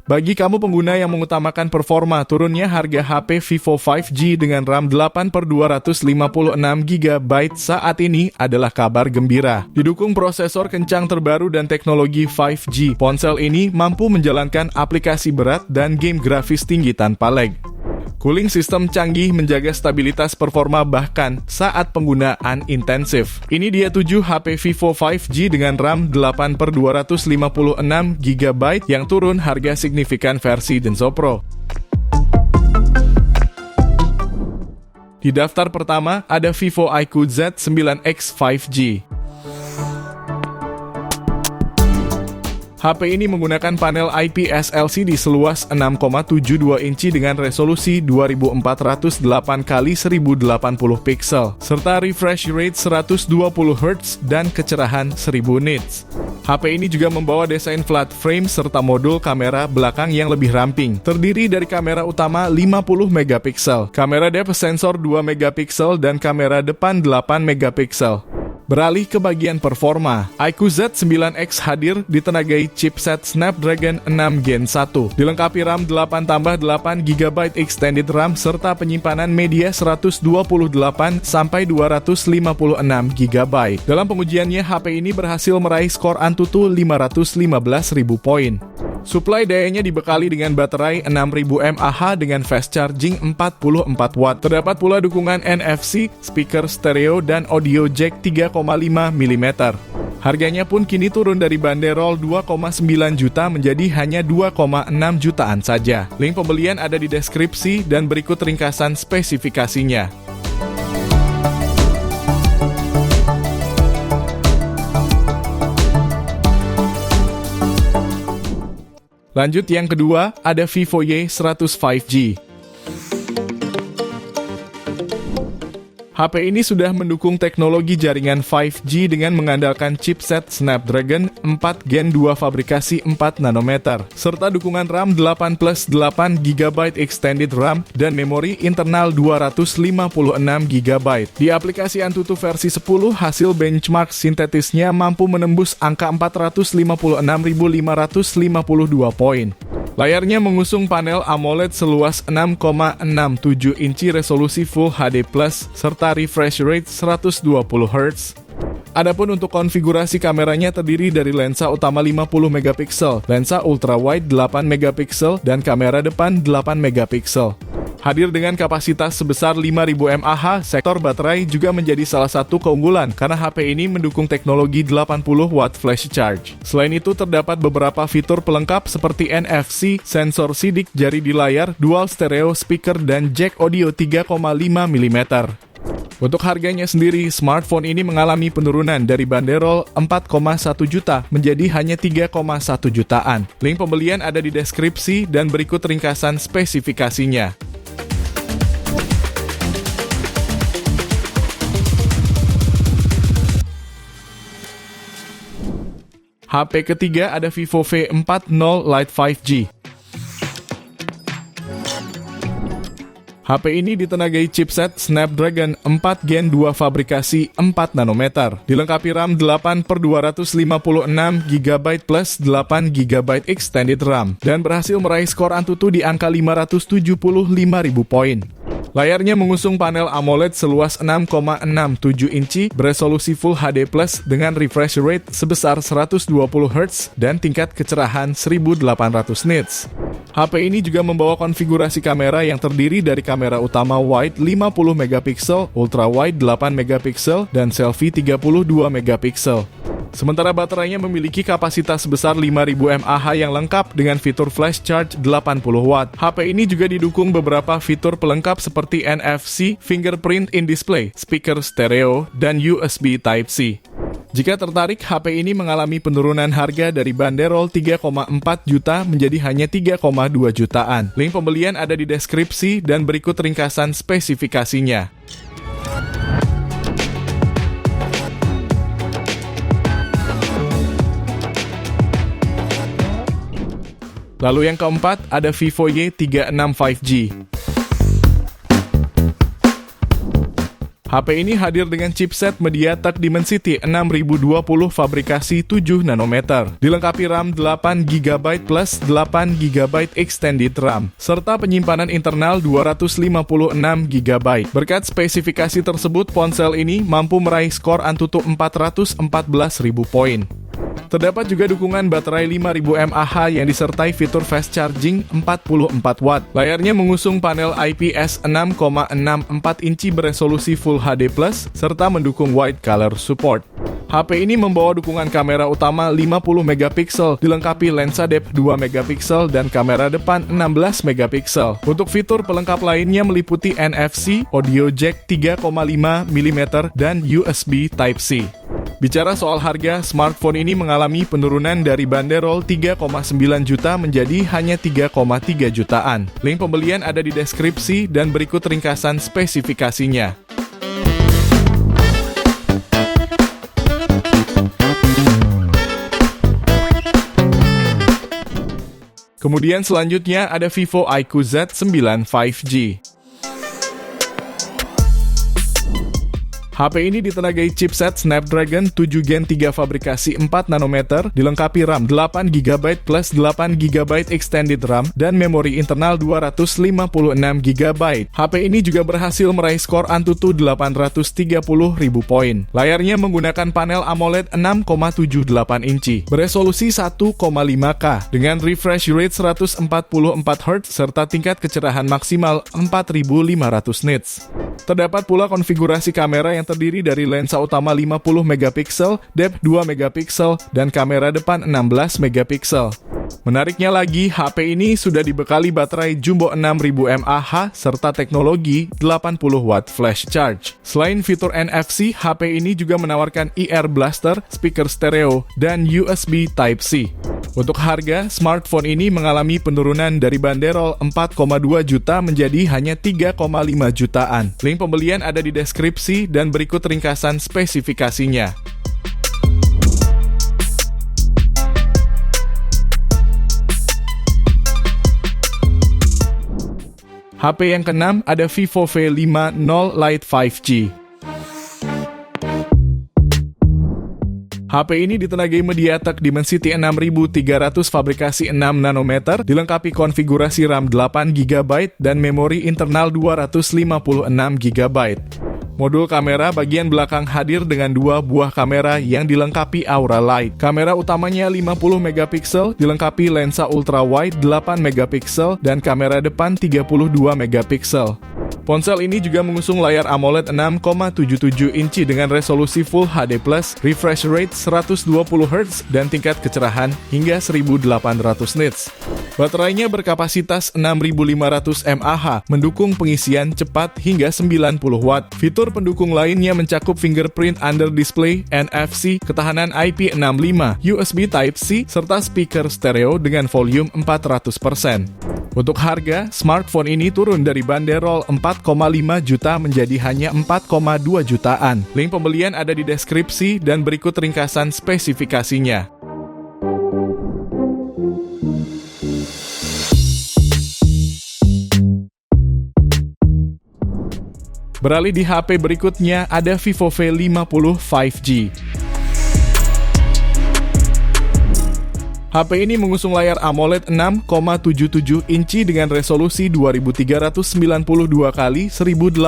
Bagi kamu pengguna yang mengutamakan performa, turunnya harga HP Vivo 5G dengan RAM 8/256GB saat ini adalah kabar gembira. Didukung prosesor kencang terbaru dan teknologi 5G, ponsel ini mampu menjalankan aplikasi berat dan game grafis tinggi tanpa lag. Cooling system canggih menjaga stabilitas performa bahkan saat penggunaan intensif. Ini dia 7 HP Vivo 5G dengan RAM 8/256GB yang turun harga signifikan versi Denso Pro. Di daftar pertama ada Vivo iQOO Z9X 5G. HP ini menggunakan panel IPS LCD seluas 6,72 inci dengan resolusi 2408x1080 pixel, serta refresh rate 120Hz dan kecerahan 1000 nits. HP ini juga membawa desain flat frame serta modul kamera belakang yang lebih ramping, terdiri dari kamera utama 50 megapiksel, kamera depth sensor 2 megapiksel, dan kamera depan 8 megapiksel. Beralih ke bagian performa, iQOO Z9X hadir ditenagai chipset Snapdragon 6 Gen 1, dilengkapi RAM 8/8GB extended RAM serta penyimpanan media 128-256GB. Dalam pengujiannya, HP ini berhasil meraih skor Antutu 515.000 poin. Suplai dayanya dibekali dengan baterai 6000 mAh dengan fast charging 44 watt. Terdapat pula dukungan NFC, speaker stereo, dan audio jack 3,5 mm. Harganya pun kini turun dari banderol 2,9 juta menjadi hanya 2,6 jutaan saja. Link pembelian ada di deskripsi dan berikut ringkasan spesifikasinya. Lanjut yang kedua, ada Vivo Y100 5G. HP ini sudah mendukung teknologi jaringan 5G dengan mengandalkan chipset Snapdragon 4 Gen 2 fabrikasi 4 nanometer, serta dukungan RAM 8+8GB extended RAM dan memori internal 256GB. Di aplikasi Antutu versi 10, hasil benchmark sintetisnya mampu menembus angka 456.552 poin. Layarnya mengusung panel AMOLED seluas 6,67 inci resolusi Full HD+, serta refresh rate 120Hz. Adapun untuk konfigurasi kameranya terdiri dari lensa utama 50 megapiksel, lensa ultrawide 8 megapiksel, dan kamera depan 8 megapiksel. Hadir dengan kapasitas sebesar 5000 mAh, sektor baterai juga menjadi salah satu keunggulan karena HP ini mendukung teknologi 80 watt flash charge. Selain itu, terdapat beberapa fitur pelengkap seperti NFC, sensor sidik jari di layar, dual stereo speaker, dan jack audio 3,5 mm. Untuk harganya sendiri, smartphone ini mengalami penurunan dari banderol 4,1 juta menjadi hanya 3,1 jutaan. Link pembelian ada di deskripsi dan berikut ringkasan spesifikasinya. HP ketiga ada Vivo V40 Lite 5G. HP ini ditenagai chipset Snapdragon 4 Gen 2 fabrikasi 4 nanometer, dilengkapi RAM 8/256GB plus 8GB extended RAM, dan berhasil meraih skor Antutu di angka 575.000 poin. Layarnya mengusung panel AMOLED seluas 6,67 inci beresolusi Full HD+ dengan refresh rate sebesar 120Hz dan tingkat kecerahan 1800 nits. HP ini juga membawa konfigurasi kamera yang terdiri dari kamera utama wide 50 megapiksel, ultra wide 8 megapiksel, dan selfie 32 megapiksel. Sementara baterainya memiliki kapasitas sebesar 5000 mAh yang lengkap dengan fitur flash charge 80 watt. HP ini juga didukung beberapa fitur pelengkap seperti NFC, fingerprint in display, speaker stereo, dan USB Type-C. Jika tertarik, HP ini mengalami penurunan harga dari banderol 3,4 juta menjadi hanya 3,2 jutaan. Link pembelian ada di deskripsi dan berikut ringkasan spesifikasinya. Lalu yang keempat ada Vivo Y36 5G. HP ini hadir dengan chipset MediaTek Dimensity 6020 fabrikasi 7 nanometer, dilengkapi RAM 8GB plus 8GB extended RAM, serta penyimpanan internal 256GB. Berkat spesifikasi tersebut, ponsel ini mampu meraih skor Antutu 414.000 poin. Terdapat juga dukungan baterai 5000 mAh yang disertai fitur fast charging 44 watt. Layarnya mengusung panel IPS 6,64 inci beresolusi Full HD+, serta mendukung wide color support. HP ini membawa dukungan kamera utama 50 megapiksel, dilengkapi lensa depth 2 megapiksel dan kamera depan 16 megapiksel. Untuk fitur pelengkap lainnya meliputi NFC, audio jack 3,5 mm, dan USB Type-C. Bicara soal harga, smartphone ini mengalami penurunan dari banderol 3,9 juta menjadi hanya 3,3 jutaan. Link pembelian ada di deskripsi dan berikut ringkasan spesifikasinya. Kemudian selanjutnya ada Vivo iQOO Z9 5G. HP ini ditenagai chipset Snapdragon 7 Gen 3 fabrikasi 4 nanometer, dilengkapi RAM 8GB plus 8GB extended RAM, dan memori internal 256GB. HP ini juga berhasil meraih skor Antutu 830.000 poin. Layarnya menggunakan panel AMOLED 6,78 inci, beresolusi 1,5K, dengan refresh rate 144Hz serta tingkat kecerahan maksimal 4500 nits. Terdapat pula konfigurasi kamera yang terdiri dari lensa utama 50 megapiksel, depth 2 megapiksel, dan kamera depan 16 megapiksel. Menariknya lagi, HP ini sudah dibekali baterai jumbo 6000 mAh serta teknologi 80 watt flash charge. Selain fitur NFC, HP ini juga menawarkan ear blaster, speaker stereo, dan USB Type-C. Untuk harga, smartphone ini mengalami penurunan dari banderol 4,2 juta menjadi hanya 3,5 jutaan. Link pembelian ada di deskripsi dan berikut ringkasan spesifikasinya. HP yang keenam ada Vivo V50 Lite 5G. HP ini ditenagai MediaTek Dimensity 6300 fabrikasi 6 nanometer, dilengkapi konfigurasi RAM 8GB dan memori internal 256GB. Modul kamera bagian belakang hadir dengan 2 buah kamera yang dilengkapi Aura Light. Kamera utamanya 50 megapiksel, dilengkapi lensa ultra wide 8 megapiksel dan kamera depan 32 megapiksel. Ponsel ini juga mengusung layar AMOLED 6,77 inci dengan resolusi Full HD+, refresh rate 120Hz, dan tingkat kecerahan hingga 1800 nits. Baterainya berkapasitas 6500 mAh, mendukung pengisian cepat hingga 90 watt. Fitur pendukung lainnya mencakup fingerprint under display, NFC, ketahanan IP65, USB Type-C, serta speaker stereo dengan volume 400%. Untuk harga, smartphone ini turun dari banderol 4,5 juta menjadi hanya 4,2 jutaan. Link pembelian ada di deskripsi dan berikut ringkasan spesifikasinya. Beralih di HP berikutnya ada Vivo V50 5G. HP ini mengusung layar AMOLED 6,77 inci dengan resolusi 2392 x 1080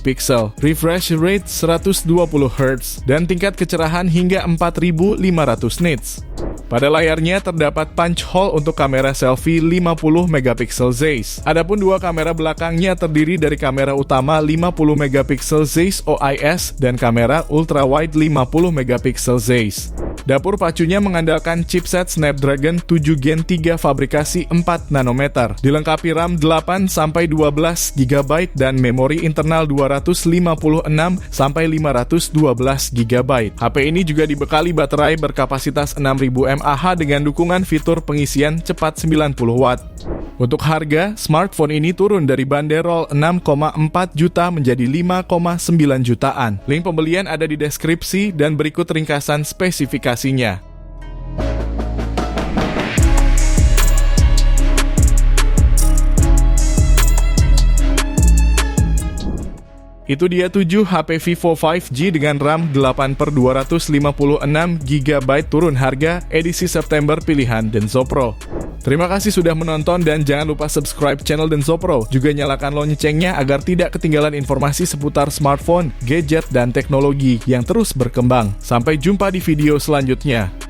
pixel, refresh rate 120Hz, dan tingkat kecerahan hingga 4500 nits. Pada layarnya terdapat punch hole untuk kamera selfie 50 megapiksel Zeiss. Adapun dua kamera belakangnya terdiri dari kamera utama 50 megapiksel Zeiss OIS dan kamera ultrawide 50 megapiksel Zeiss. Dapur pacunya mengandalkan chipset Snapdragon 7 Gen 3 fabrikasi 4 nanometer, dilengkapi RAM 8-12GB dan memori internal 256-512GB. HP ini juga dibekali baterai berkapasitas 6000 mAh dengan dukungan fitur pengisian cepat 90 watt. Untuk harga, smartphone ini turun dari banderol 6,4 juta menjadi 5,9 jutaan. Link pembelian ada di deskripsi dan berikut ringkasan spesifikasinya. Itu dia 7 HP Vivo 5G dengan RAM 8/256GB turun harga edisi September pilihan Denso Pro. Terima kasih sudah menonton dan jangan lupa subscribe channel Denso Pro. Juga nyalakan loncengnya agar tidak ketinggalan informasi seputar smartphone, gadget, dan teknologi yang terus berkembang. Sampai jumpa di video selanjutnya.